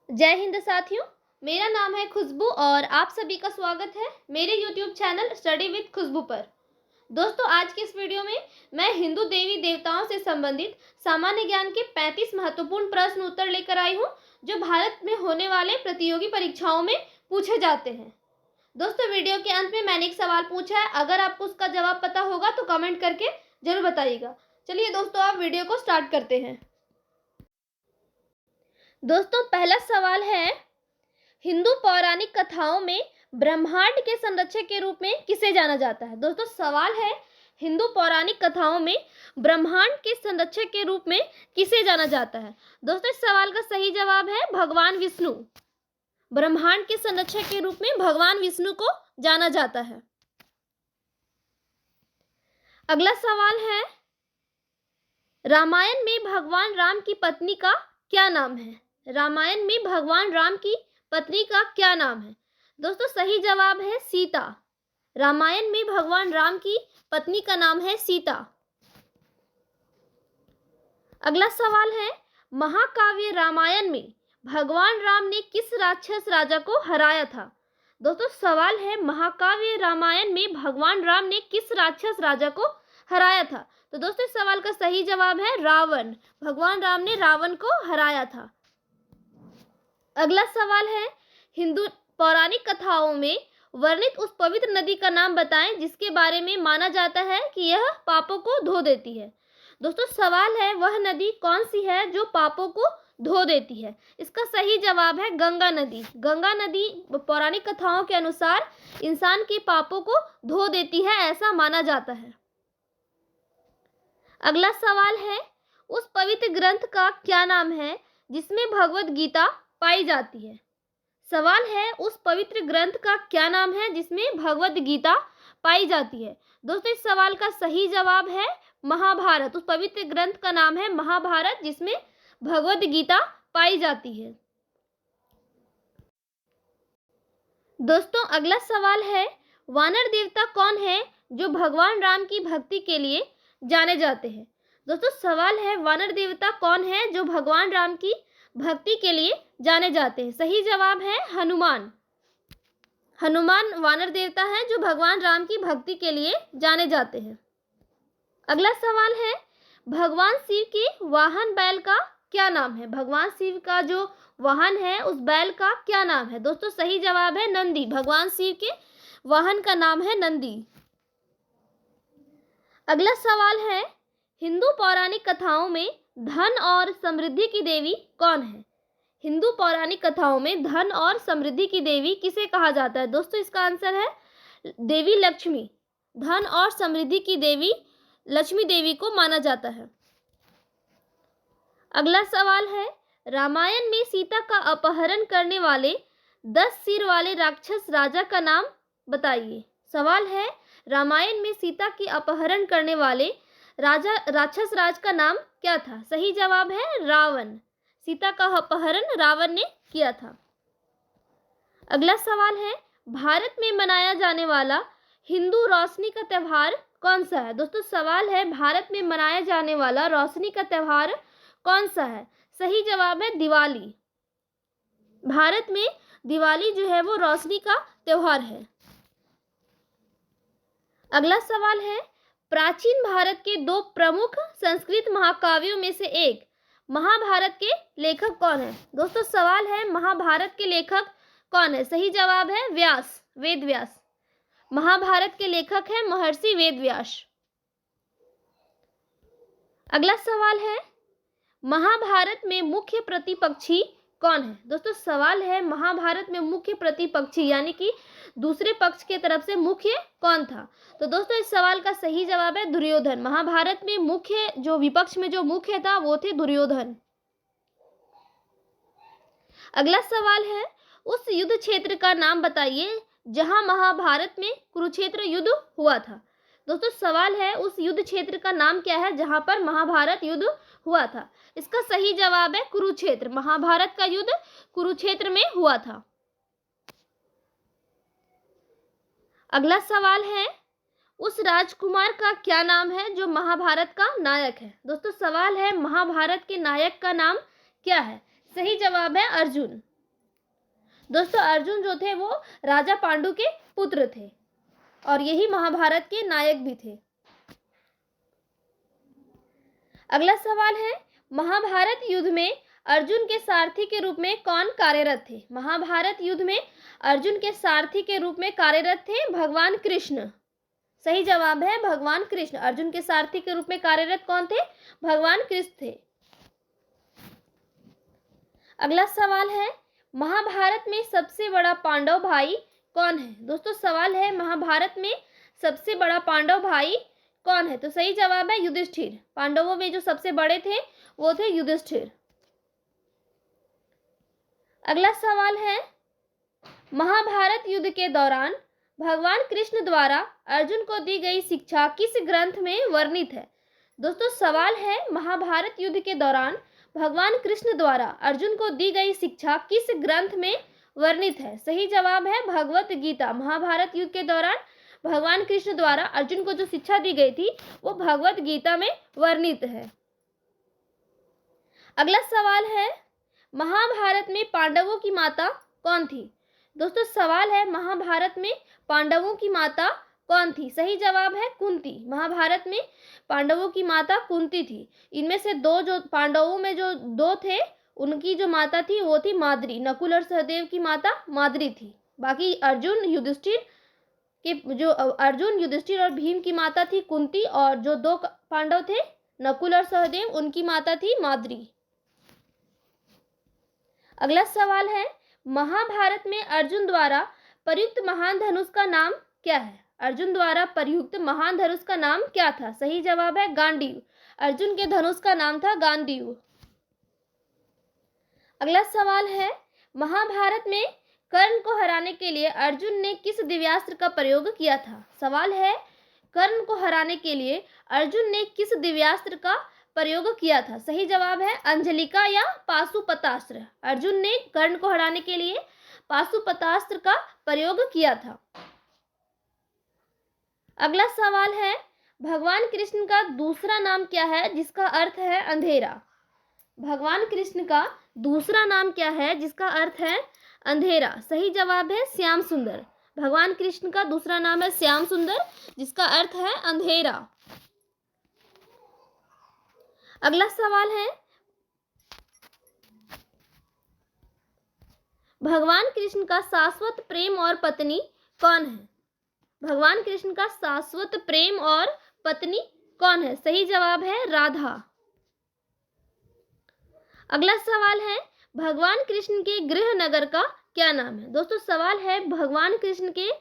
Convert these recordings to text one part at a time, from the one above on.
जय हिंद साथियों, मेरा नाम है खुशबू और आप सभी का स्वागत है मेरे YouTube चैनल स्टडी विद खुशबू पर। दोस्तों, आज के इस वीडियो में मैं हिंदू देवी देवताओं से संबंधित सामान्य ज्ञान के 35 महत्वपूर्ण प्रश्न उत्तर लेकर आई हूं, जो भारत में होने वाले प्रतियोगी परीक्षाओं में पूछे जाते हैं। दोस्तों, वीडियो के अंत में मैंने एक सवाल पूछा है, अगर आपको उसका जवाब पता होगा तो कमेंट करके जरूर बताइएगा। चलिए दोस्तों, आप वीडियो को स्टार्ट करते हैं। दोस्तों, पहला सवाल है, हिंदू पौराणिक कथाओं में ब्रह्मांड के संरक्षक के रूप में किसे जाना जाता है। दोस्तों, सवाल है, हिंदू पौराणिक कथाओं में ब्रह्मांड के संरक्षक के रूप में किसे जाना जाता है। दोस्तों, इस सवाल का सही जवाब है भगवान विष्णु। ब्रह्मांड के संरक्षक के रूप में भगवान विष्णु को जाना जाता है। अगला सवाल है, रामायण में भगवान राम की पत्नी का क्या नाम है। रामायण में भगवान राम की पत्नी का क्या नाम है। दोस्तों, सही जवाब है सीता। रामायण में भगवान राम की पत्नी का नाम है सीता। अगला सवाल है, महाकाव्य रामायण में भगवान राम ने किस राक्षस राजा को हराया था। दोस्तों, सवाल है, महाकाव्य रामायण में भगवान राम ने किस राक्षस राजा को हराया था। तो दोस्तों, इस सवाल का सही जवाब है रावण। भगवान राम ने रावण को हराया था। अगला सवाल है, हिंदू पौराणिक कथाओं में वर्णित उस पवित्र नदी का नाम बताएं जिसके बारे में माना जाता है कि यह पापों को धो देती है। दोस्तों, सवाल है, वह नदी कौन सी है जो पापों को धो देती है। इसका सही जवाब है गंगा नदी। गंगा नदी पौराणिक कथाओं के अनुसार इंसान के पापों को धो देती है, ऐसा माना जाता है। अगला सवाल है, उस पवित्र ग्रंथ का क्या नाम है जिसमें भगवत गीता पाई जाती है। सवाल है, उस पवित्र ग्रंथ का क्या नाम है जिसमें भगवत गीता पाई जाती है। दोस्तों, इस सवाल का सही जवाब है महाभारत। उस पवित्र ग्रंथ का नाम है महाभारत, जिसमें भगवत गीता पाई जाती है। दोस्तों, अगला सवाल है, वानर देवता कौन है जो भगवान राम की भक्ति के लिए जाने जाते हैं। दोस्तों, सवाल है, वानर देवता कौन है जो भगवान राम की भक्ति के लिए जाने जाते हैं। सही जवाब है हनुमान। हनुमान वानर देवता हैं जो भगवान राम की भक्ति के लिए जाने जाते हैं। अगला सवाल है, भगवान शिव के वाहन बैल का क्या नाम है। भगवान शिव का जो वाहन है उस बैल का क्या नाम है। दोस्तों, सही जवाब है नंदी। भगवान शिव के वाहन का नाम है नंदी। अगला सवाल है, हिंदू पौराणिक कथाओं में धन और समृद्धि की देवी कौन है। हिंदू पौराणिक कथाओं में धन और समृद्धि की देवी किसे कहा जाता है। दोस्तों, इसका आंसर है देवी लक्ष्मी। धन और समृद्धि की देवी लक्ष्मी देवी को माना जाता है। अगला सवाल है, रामायण में सीता का अपहरण करने वाले 10 सिर वाले राक्षस राजा का नाम बताइए। सवाल है, रामायण में सीता की अपहरण करने वाले राक्षस राज का नाम क्या था। सही जवाब है रावण। सीता का अपहरण रावण ने किया था। अगला सवाल है, भारत में मनाया जाने वाला हिंदू रोशनी का त्योहार कौन सा है। दोस्तों, सवाल है, भारत में मनाया जाने वाला रोशनी का त्योहार कौन सा है। सही जवाब है दिवाली। भारत में दिवाली जो है वो रोशनी का त्योहार है। अगला सवाल है, प्राचीन भारत के 2 प्रमुख संस्कृत महाकाव्यों में से एक महाभारत के लेखक कौन है। दोस्तों, सवाल है, महाभारत के लेखक कौन है। सही जवाब है व्यास, वेद व्यास। महाभारत के लेखक है महर्षि वेद व्यास। अगला सवाल है, महाभारत में मुख्य प्रतिपक्षी कौन है। दोस्तों, सवाल है, महाभारत में मुख्य प्रतिपक्षी यानी कि दूसरे पक्ष के तरफ से मुख्य कौन था। तो दोस्तों, इस सवाल का सही जवाब है दुर्योधन। महाभारत में मुख्य जो विपक्ष में जो मुख्य था वो थे दुर्योधन। अगला सवाल है, उस युद्ध क्षेत्र का नाम बताइए जहां महाभारत में कुरुक्षेत्र युद्ध हुआ था। दोस्तों, सवाल है, उस युद्ध क्षेत्र का नाम क्या है जहां पर महाभारत युद्ध हुआ था। इसका सही जवाब है कुरुक्षेत्र। महाभारत का युद्ध कुरुक्षेत्र में हुआ था। अगला सवाल है, उस राजकुमार का क्या नाम है जो महाभारत का नायक है। दोस्तों, सवाल है, महाभारत के नायक का नाम क्या है। सही जवाब है अर्जुन। दोस्तों अर्जुन जो थे वो राजा पांडु के पुत्र थे और यही महाभारत के नायक भी थे। अगला सवाल है, महाभारत युद्ध में अर्जुन के सारथी के रूप में कौन कार्यरत थे? महाभारत युद्ध में अर्जुन के सारथी के रूप में कार्यरत थे भगवान कृष्ण। सही जवाब है भगवान कृष्ण। अर्जुन के सारथी के रूप में कार्यरत कौन थे? भगवान कृष्ण थे। अगला सवाल है, महाभारत में सबसे बड़ा पांडव भाई कौन है? दोस्तों सवाल है, महाभारत में सबसे बड़ा पांडव भाई कौन है? तो सही जवाब है युधिष्ठिर। पांडवों में जो सबसे बड़े थे वो थे युधिष्ठिर। अगला सवाल है, महाभारत युद्ध के दौरान भगवान कृष्ण द्वारा अर्जुन को दी गई शिक्षा किस ग्रंथ में वर्णित है? दोस्तों सवाल है, महाभारत युद्ध के दौरान भगवान कृष्ण द्वारा अर्जुन को दी गई शिक्षा किस ग्रंथ में वर्णित है? सही जवाब है भगवत गीता। महाभारत युद्ध के दौरान भगवान कृष्ण द्वारा अर्जुन को जो शिक्षा दी गई थी वो भगवत गीता में वर्णित है। अगला सवाल है, महाभारत में पांडवों की माता कौन थी? दोस्तों सवाल है, महाभारत में पांडवों की माता कौन थी? सही जवाब है कुंती। महाभारत में पांडवों की माता कुंती थी। इनमें से दो जो पांडवों में जो दो थे उनकी जो माता थी वो थी माद्री। नकुल और सहदेव की माता माद्री थी। बाकी अर्जुन युधिष्ठिर और भीम की माता थी कुंती और जो दो पांडव थे नकुल और सहदेव उनकी माता थी माद्री। अगला सवाल है, महाभारत में अर्जुन द्वारा प्रयुक्त महान धनुष का नाम क्या है? अर्जुन द्वारा प्रयुक्त महान धनुष का नाम क्या था? सही जवाब है गांडीव। अर्जुन के धनुष का नाम था गांडीव। अगला सवाल है, महाभारत में कर्ण को हराने के लिए अर्जुन ने किस दिव्यास्त्र का प्रयोग किया था? सवाल है, कर्ण को हराने के लिए अर्जुन ने किस दिव्यास्त्र का प्रयोग किया था? सही जवाब है अंजलिका या पाशुपतास्त्र। अर्जुन ने कर्ण को हराने के लिए पाशुपतास्त्र का प्रयोग किया था। अगला सवाल है, भगवान कृष्ण का दूसरा नाम क्या है जिसका अर्थ है अंधेरा? भगवान कृष्ण का दूसरा नाम क्या है जिसका अर्थ है अंधेरा? सही जवाब है श्याम सुंदर। भगवान कृष्ण का दूसरा नाम है श्याम सुंदर जिसका अर्थ है अंधेरा। अगला सवाल है, भगवान कृष्ण का शाश्वत प्रेम और पत्नी कौन है? भगवान कृष्ण का शाश्वत प्रेम और पत्नी कौन है? सही जवाब है राधा। अगला सवाल है, भगवान कृष्ण के गृह नगर का क्या नाम है? दोस्तों सवाल है, भगवान कृष्ण के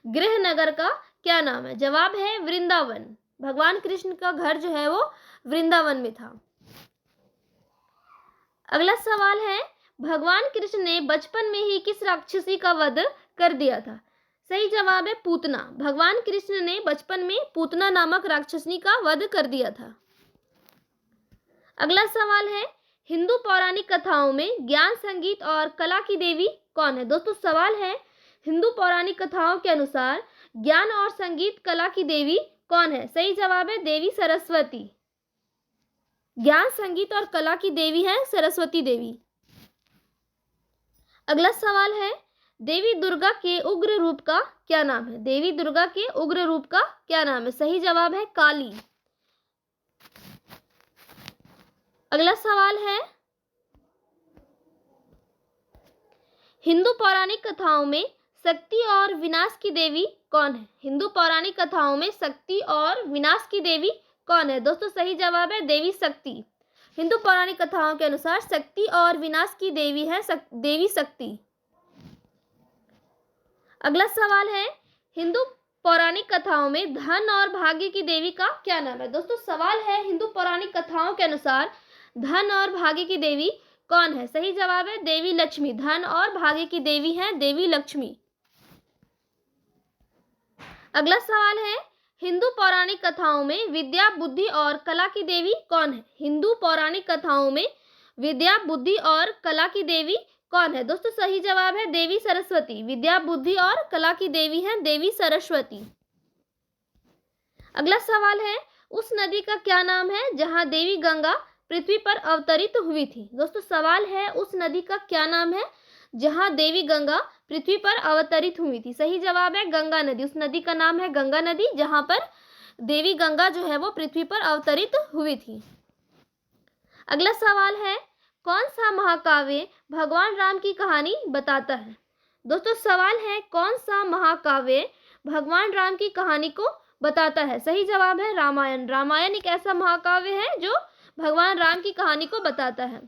गृह नगर का क्या नाम है? जवाब है वृंदावन। भगवान कृष्ण का घर जो है वो वृंदावन में था। अगला सवाल है, भगवान कृष्ण ने बचपन में ही किस राक्षसी का वध कर दिया था? सही जवाब है पूतना। भगवान कृष्ण ने बचपन में पूतना नामक राक्षसी का वध कर दिया था। अगला सवाल है, हिंदू पौराणिक कथाओं में ज्ञान, संगीत और कला की देवी कौन है? दोस्तों सवाल है, हिंदू पौराणिक कथाओं के अनुसार ज्ञान और संगीत कला की देवी कौन है? सही जवाब है देवी सरस्वती। ज्ञान, संगीत और कला की देवी है सरस्वती देवी। अगला सवाल है, देवी दुर्गा के उग्र रूप का क्या नाम है? देवी दुर्गा के उग्र रूप का क्या नाम है? सही जवाब है काली। अगला सवाल है, हिंदू पौराणिक कथाओं में शक्ति और विनाश की देवी कौन है? हिंदू पौराणिक कथाओं में शक्ति और विनाश की देवी कौन है? दोस्तों सही जवाब है देवी शक्ति। हिंदू पौराणिक कथाओं के अनुसार शक्ति और विनाश की देवी है देवी शक्ति। अगला सवाल है, हिंदू पौराणिक कथाओं में धन और भाग्य की देवी का क्या नाम है? दोस्तों सवाल है, हिंदू पौराणिक कथाओं के अनुसार धन और भाग्य की देवी कौन है? सही जवाब है देवी लक्ष्मी। धन और भाग्य की देवी है देवी लक्ष्मी। अगला सवाल है, हिंदू पौराणिक कथाओं में विद्या, बुद्धि और कला की देवी कौन है? हिंदू पौराणिक कथाओं में विद्या, बुद्धि और कला की देवी कौन है? दोस्तों सही जवाब है देवी सरस्वती। विद्या, बुद्धि और कला की देवी है देवी सरस्वती। अगला सवाल है, उस नदी का क्या नाम है जहां देवी गंगा पृथ्वी पर अवतरित हुई थी? दोस्तों सवाल है, उस नदी का क्या नाम है जहां देवी गंगा पृथ्वी पर अवतरित हुई थी? सही जवाब है गंगा नदी। उस नदी का नाम है गंगा नदी, जहां पर देवी गंगा जो है वो पृथ्वी पर अवतरित हुई थी। अगला सवाल है, कौन सा महाकाव्य भगवान राम की कहानी बताता है? दोस्तों सवाल है, कौन सा महाकाव्य भगवान राम की कहानी को बताता है? सही जवाब है रामायण। रामायण एक ऐसा महाकाव्य है जो भगवान राम की कहानी को बताता है।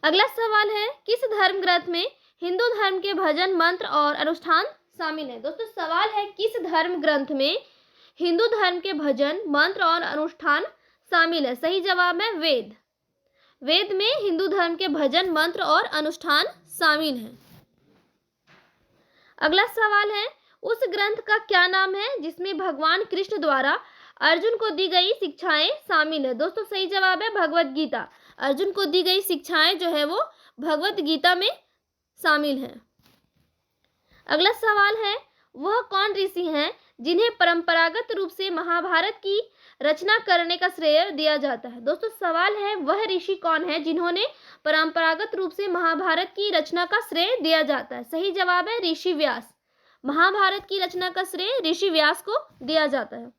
अगला सवाल है, किस धर्म ग्रंथ में हिंदू धर्म के भजन मंत्र और अनुष्ठान शामिल है? दोस्तों सवाल है, किस धर्म ग्रंथ में हिंदू धर्म के भजन मंत्र और अनुष्ठान शामिल है? सही जवाब है वेद। वेद में हिंदू धर्म के भजन मंत्र और अनुष्ठान शामिल हैं। अगला सवाल है, उस ग्रंथ का क्या नाम है जिसमें भगवान कृष्ण द्वारा अर्जुन को दी गई शिक्षाएं शामिल है? दोस्तों सही जवाब है भगवत गीता। अर्जुन को दी गई शिक्षाएं जो है वो भगवत गीता में शामिल है। अगला सवाल है, वह कौन ऋषि हैं जिन्हें परंपरागत रूप से महाभारत की रचना करने का श्रेय दिया जाता है? दोस्तों सवाल है, वह ऋषि कौन है जिन्होंने परंपरागत रूप से महाभारत की रचना का श्रेय दिया जाता है? सही जवाब है ऋषि व्यास। महाभारत की रचना का श्रेय ऋषि व्यास को दिया जाता है।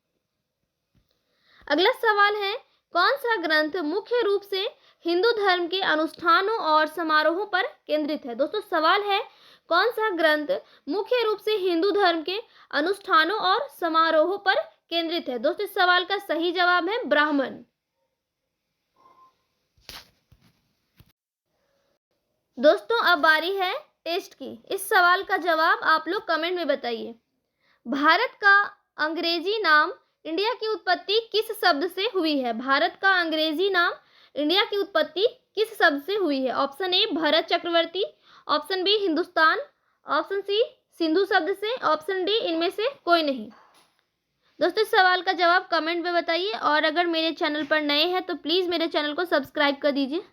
अगला सवाल है, कौन सा ग्रंथ मुख्य रूप से हिंदू धर्म के अनुष्ठानों और समारोहों पर केंद्रित है? दोस्तों सवाल है, कौन सा ग्रंथ मुख्य रूप से हिंदू धर्म के अनुष्ठानों और समारोहों पर केंद्रित है? दोस्तों इस सवाल का सही जवाब है ब्राह्मण। दोस्तों अब बारी है टेस्ट की। इस सवाल का जवाब आप लोग कमेंट में बताइए। भारत का अंग्रेजी नाम इंडिया की उत्पत्ति किस शब्द से हुई है? भारत का अंग्रेजी नाम इंडिया की उत्पत्ति किस शब्द से हुई है? Option A Bharat Chakravarti, option B Hindustan, option C Sindhu शब्द से, ऑप्शन डी इनमें से कोई नहीं। दोस्तों इस सवाल का जवाब कमेंट में बताइए और अगर मेरे चैनल पर नए हैं तो प्लीज़ मेरे चैनल को सब्सक्राइब कर दीजिए।